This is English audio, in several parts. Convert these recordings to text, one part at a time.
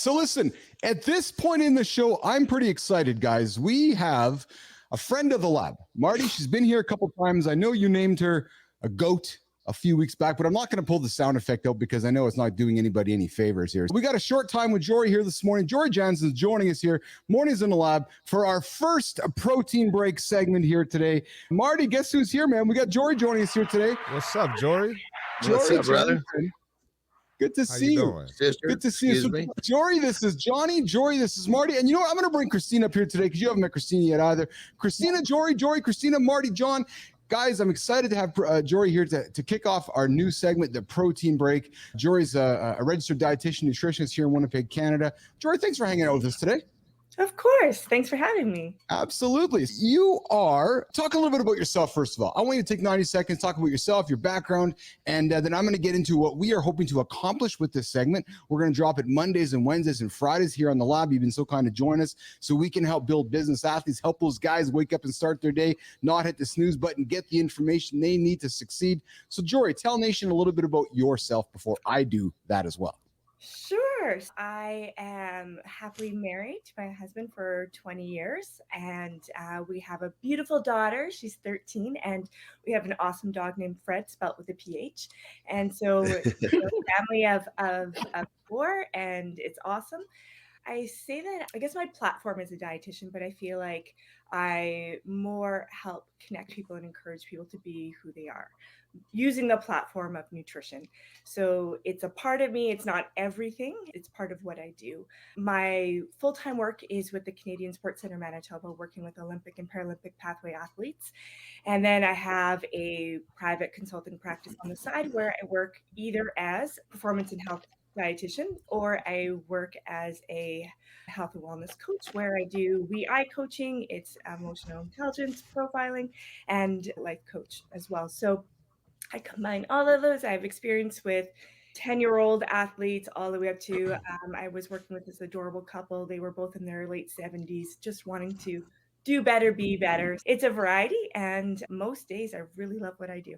So listen, at this point in the show, I'm pretty excited, guys. We have a friend of the lab, Marty. She's been here a couple times. I know you named her a goat a few weeks back, but I'm not going to pull the sound effect out because I know it's not doing anybody any favors here. We got a short time with Jory here this morning. Jory Janssen is joining us here, Mornings in the Lab, for our first protein break segment here today. Marty, guess who's here, man? We got Jory joining us here today. What's up, Jory? What's up, brother? Janssen. Good to How see you. doing? Sister, Good to see you. So, Jory, this is Johnny. Jory, this is Marty. And you know what? I'm going to bring Kristina up here today because you haven't met Kristina yet either. Kristina, Jory, Kristina, Marty, John. Guys, I'm excited to have Jory here to kick off our new segment, the Protein Break. Jory's a registered dietitian, nutritionist here in Winnipeg, Canada. Jory, thanks for hanging out with us today. Of course. Thanks for having me. Absolutely. Talk a little bit about yourself, first of all. I want you to take 90 seconds, talk about yourself, your background, and then I'm going to get into what we are hoping to accomplish with this segment. We're going to drop it Mondays and Wednesdays and Fridays here on the lab. You've been so kind to join us so we can help build business athletes, help those guys wake up and start their day, not hit the snooze button, get the information they need to succeed. So, Jory, tell Nation a little bit about yourself before I do that as well. Sure. I am happily married to my husband for 20 years, and we have a beautiful daughter. She's 13, and we have an awesome dog named Fred, spelled with a PH. And so it's a family of four, and it's awesome. I say that, I guess my platform is a dietitian, but I feel like I more help connect people and encourage people to be who they are using the platform of nutrition. So it's a part of me. It's not everything. It's part of what I do. My full-time work is with the Canadian Sports Centre Manitoba, working with Olympic and Paralympic pathway athletes. And then I have a private consulting practice on the side where I work either as performance and health dietitian, or I work as a health and wellness coach where I do WEI coaching. It's emotional intelligence profiling and life coach as well. So I combine all of those. I have experience with 10-year-old athletes all the way up to I was working with this adorable couple. They were both in their late 70s, just wanting to do better, be better. It's a variety, and most days I really love what I do.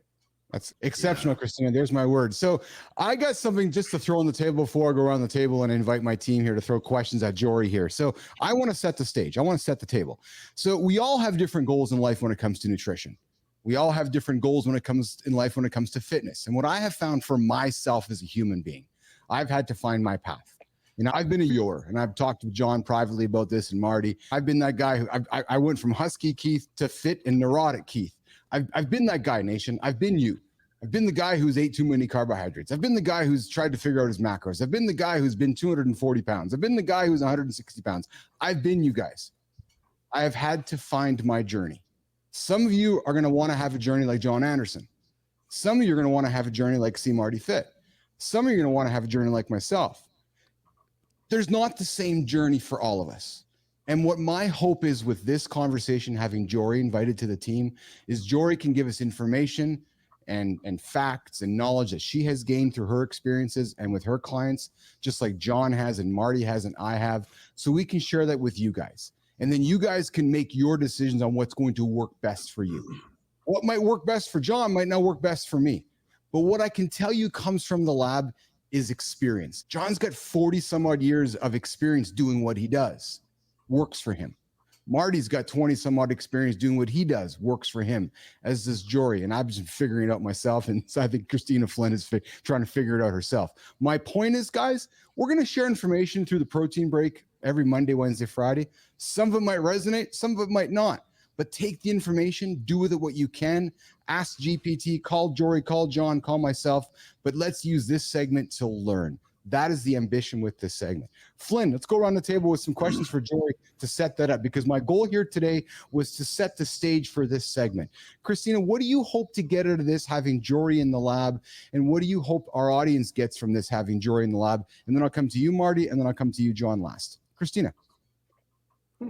That's exceptional, Kristina. There's my word. So I got something just to throw on the table before I go around the table and invite my team here to throw questions at Jory here. So I want to set the stage. I want to set the table. So we all have different goals in life when it comes to nutrition. We all have different goals when it comes to fitness. And what I have found for myself as a human being, I've had to find my path. You know, I've been a Yor, and I've talked to John privately about this, and Marty. I've been that guy who I went from husky Keith to fit and neurotic Keith. I've been that guy, Nation. I've been you. I've been the guy who's ate too many carbohydrates. I've been the guy who's tried to figure out his macros. I've been the guy who's been 240 pounds. I've been the guy who's 160 pounds. I've been you guys. I have had to find my journey. Some of you are going to want to have a journey like John Anderson. Some of you are going to want to have a journey like See Marty Fit. Some of you are going to want to have a journey like myself. There's not the same journey for all of us. And what my hope is with this conversation, having Jory invited to the team, is Jory can give us information and facts and knowledge that she has gained through her experiences and with her clients, just like John has and Marty has and I have, so we can share that with you guys. And then you guys can make your decisions on what's going to work best for you. What might work best for John might not work best for me. But what I can tell you comes from the lab is experience. John's got 40 some odd years of experience doing what he does. Works for him. Marty's got 20 some odd experience doing what he does. Works for him, as does Jory. And I've been figuring it out myself. And so I think Kristina Flynn is trying to figure it out herself. My point is, guys, we're going to share information through the protein break every Monday, Wednesday, Friday. Some of it might resonate, some of it might not. But take the information, do with it what you can. Ask GPT, call Jory, call John, call myself. But let's use this segment to learn. That is the ambition with this segment. Flynn, let's go around the table with some questions for Jory to set that up, because my goal here today was to set the stage for this segment. Kristina, what do you hope to get out of this, having Jory in the lab? And what do you hope our audience gets from this, having Jory in the lab? And then I'll come to you, Marty, and then I'll come to you, John, last. Kristina.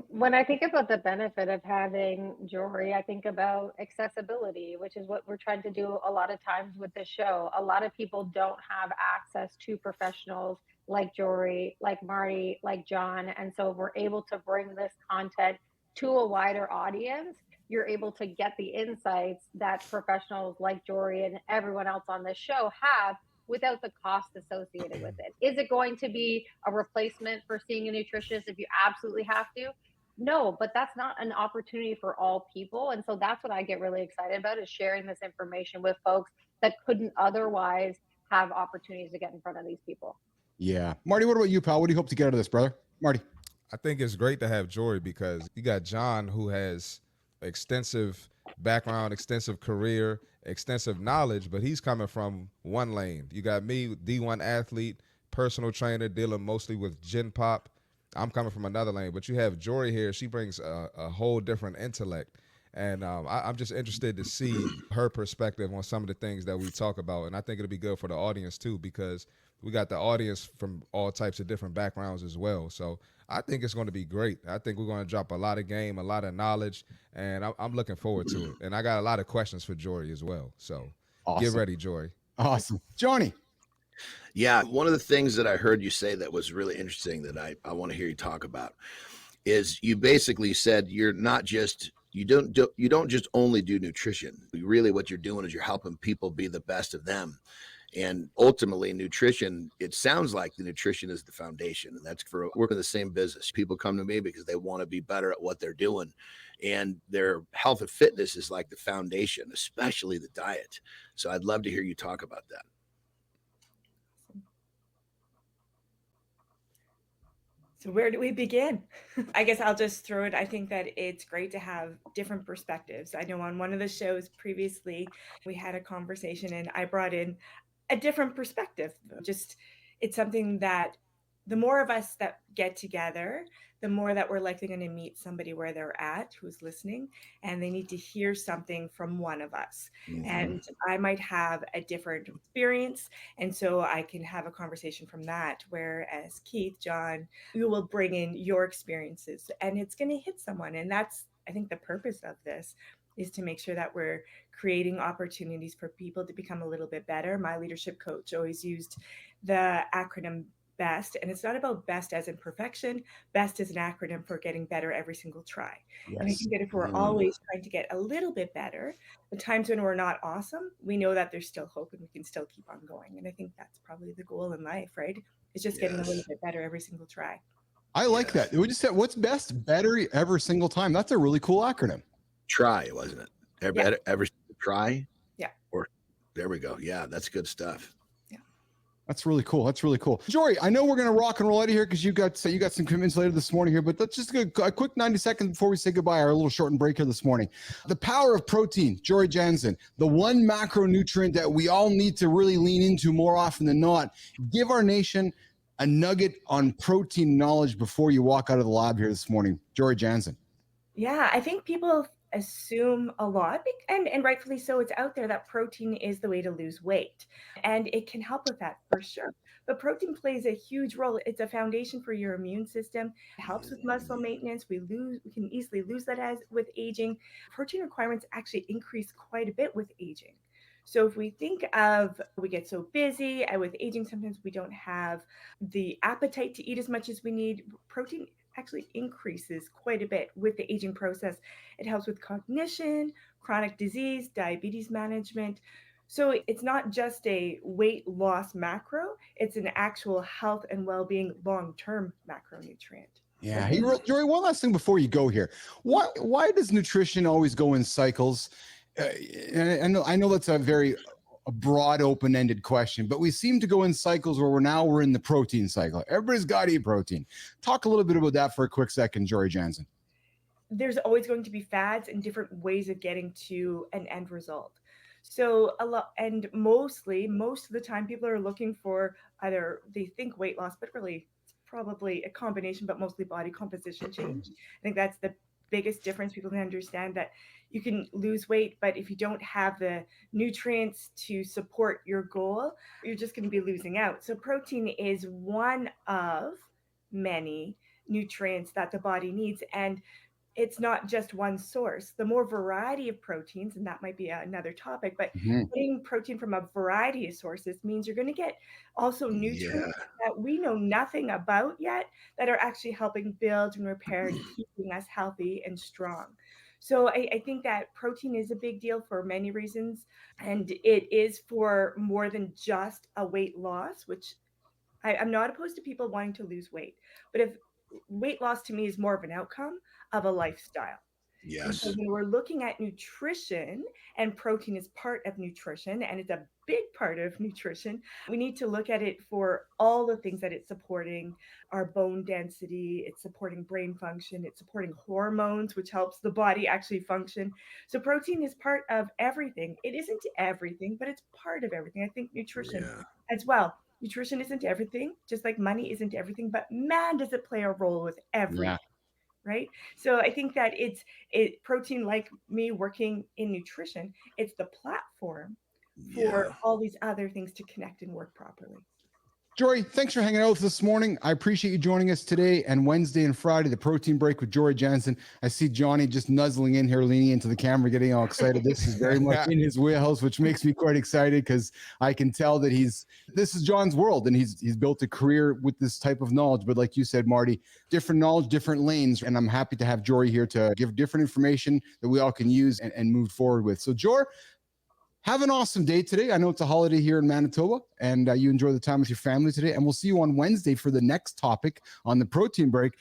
When I think about the benefit of having Jory, I think about accessibility, which is what we're trying to do a lot of times with this show. A lot of people don't have access to professionals like Jory, like Marty, like John. And so we're able to bring this content to a wider audience. You're able to get the insights that professionals like Jory and everyone else on this show have without the cost associated with it. Is it going to be a replacement for seeing a nutritionist if you absolutely have to? No, but that's not an opportunity for all people. And so that's what I get really excited about, is sharing this information with folks that couldn't otherwise have opportunities to get in front of these people. Yeah. Marty, what about you, pal? What do you hope to get out of this, brother? Marty. I think it's great to have Jory because you got John, who has extensive background, extensive career, extensive knowledge, but he's coming from one lane. You got me, D1 athlete, personal trainer, dealing mostly with Gen Pop. I'm coming from another lane, but you have Jory here. She brings a whole different intellect. And I'm just interested to see her perspective on some of the things that we talk about. And I think it'll be good for the audience too, because we got the audience from all types of different backgrounds as well. So I think it's going to be great. I think we're going to drop a lot of game, a lot of knowledge, and I'm looking forward to it. And I got a lot of questions for Jory as well. So Get ready, Jory. Awesome. Johnny. Yeah, one of the things that I heard you say that was really interesting that I want to hear you talk about is you basically said you're not just you don't just only do nutrition. Really what you're doing is you're helping people be the best of them. And ultimately nutrition, it sounds like the nutrition is the foundation, and that's for working the same business. People come to me because they want to be better at what they're doing, and their health and fitness is like the foundation, especially the diet. So I'd love to hear you talk about that. So where do we begin? I guess I'll just throw it. I think that it's great to have different perspectives. I know on one of the shows previously, we had a conversation and I brought in a different perspective. Just, it's something that the more of us that get together, the more that we're likely going to meet somebody where they're at, who's listening, and they need to hear something from one of us. Mm-hmm. And I might have a different experience, and so I can have a conversation from that, whereas Keith, John, you will bring in your experiences, and it's going to hit someone. And that's, I think, the purpose of this is to make sure that we're creating opportunities for people to become a little bit better. My leadership coach always used the acronym BEST, and it's not about best as in perfection. BEST is an acronym for getting better every single try. Yes. And I think that if we're always trying to get a little bit better, the times when we're not awesome, we know that there's still hope and we can still keep on going. And I think that's probably the goal in life, right? It's just getting a little bit better every single try. I like that. We just said, what's best? Better every single time. That's a really cool acronym. Try, wasn't it? Every try? Yeah. Or there we go. Yeah, that's good stuff. That's really cool. That's really cool. Jory, I know we're going to rock and roll out of here because you got some commitments later this morning here, but let's just get a quick 90 seconds before we say goodbye, our little shortened break here this morning. The power of protein, Jory Janssen, the one macronutrient that we all need to really lean into more often than not. Give our nation a nugget on protein knowledge before you walk out of the lab here this morning. Jory Janssen. Yeah, I think people assume a lot, and rightfully so. It's out there that protein is the way to lose weight, and it can help with that for sure. But protein plays a huge role. It's a foundation for your immune system. It helps with muscle maintenance. We can easily lose that as with aging. Protein requirements actually increase quite a bit with aging. So if we think of, we get so busy, and with aging, sometimes we don't have the appetite to eat as much as we need. Protein actually increases quite a bit with the aging process. It helps with cognition, chronic disease, diabetes management. So it's not just a weight loss macro, it's an actual health and well-being long-term macronutrient. Yeah. Hey, Jory, one last thing before you go here. Why does nutrition always go in cycles? I know that's a broad, open-ended question, but we seem to go in cycles where we're in the protein cycle. Everybody's got to eat protein. Talk a little bit about that for a quick second, Jory Janssen. There's always going to be fads and different ways of getting to an end result. So most of the time people are looking for either they think weight loss, but really it's probably a combination, but mostly body composition change. I think that's the biggest difference. People can understand that you can lose weight, but if you don't have the nutrients to support your goal, you're just going to be losing out. So protein is one of many nutrients that the body needs, and it's not just one source. The more variety of proteins, and that might be another topic, but getting protein from a variety of sources means you're going to get also nutrients that we know nothing about yet that are actually helping build and repair and keeping us healthy and strong. So I think that protein is a big deal for many reasons, and it is for more than just a weight loss, which I'm not opposed to people wanting to lose weight, but if weight loss to me is more of an outcome of a lifestyle. And so Yes. when we're looking at nutrition, and protein is part of nutrition, and it's a big part of nutrition, we need to look at it for all the things that it's supporting: our bone density, it's supporting brain function, it's supporting hormones, which helps the body actually function. So protein is part of everything. It isn't everything, but it's part of everything. I think nutrition Yeah. as well. Nutrition isn't everything, just like money isn't everything, but man, does it play a role with everything. Yeah. Right. So I think that protein, like me working in nutrition, it's the platform for Yeah. all these other things to connect and work properly. Jory, thanks for hanging out with us this morning. I appreciate you joining us today and Wednesday and Friday, the protein break with Jory Janssen. I see Johnny just nuzzling in here, leaning into the camera, getting all excited. This is very much in his wheelhouse, which makes me quite excited because I can tell that this is John's world, and he's built a career with this type of knowledge. But like you said, Marty, different knowledge, different lanes. And I'm happy to have Jory here to give different information that we all can use and move forward with. So, Jory, have an awesome day today. I know it's a holiday here in Manitoba, and you enjoy the time with your family today. And we'll see you on Wednesday for the next topic on the protein break.